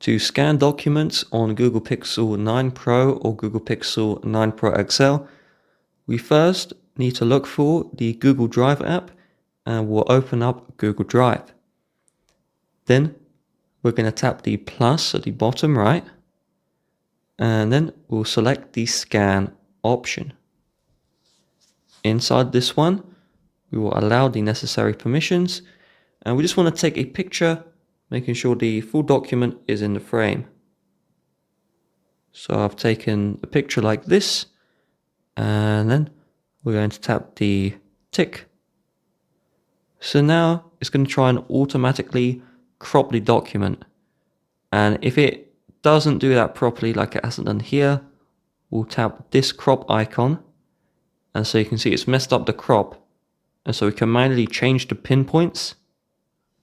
To scan documents on Google Pixel 9 Pro or Google Pixel 9 Pro XL, we first need to look for the Google Drive app and we'll open up Google Drive. Then we're going to tap the plus at the bottom right and then we'll select the scan option. Inside this one, we will allow the necessary permissions and we just want to take a picture, making sure the full document is in the frame. So I've taken a picture like this and then we're going to tap the tick. So now it's going to try and automatically crop the document. And if it doesn't do that properly, like it hasn't done here, we'll tap this crop icon. And so you can see it's messed up the crop. And so we can manually change the pinpoints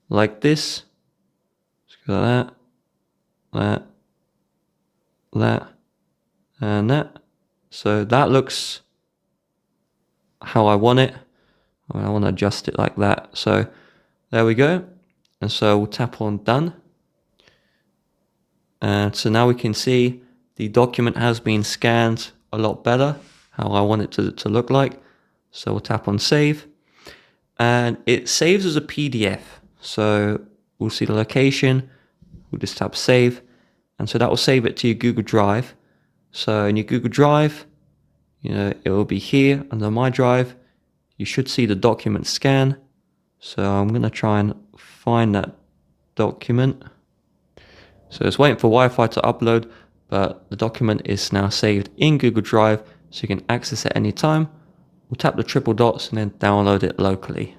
like this. Let's go that, and that. So that looks how I want it. I want to adjust it like that. So there we go. And so we'll tap on done. And so now we can see the document has been scanned a lot better, how I want it to look like. So we'll tap on save. And it saves as a PDF. So we'll see the location. We'll just tap save. And so that will save it to your Google Drive. So in your Google Drive, it will be here under My Drive. You should see the document scan. So I'm going to try and find that document. So it's waiting for Wi-Fi to upload, but the document is now saved in Google Drive, so you can access it anytime. We'll tap the triple dots and then download it locally.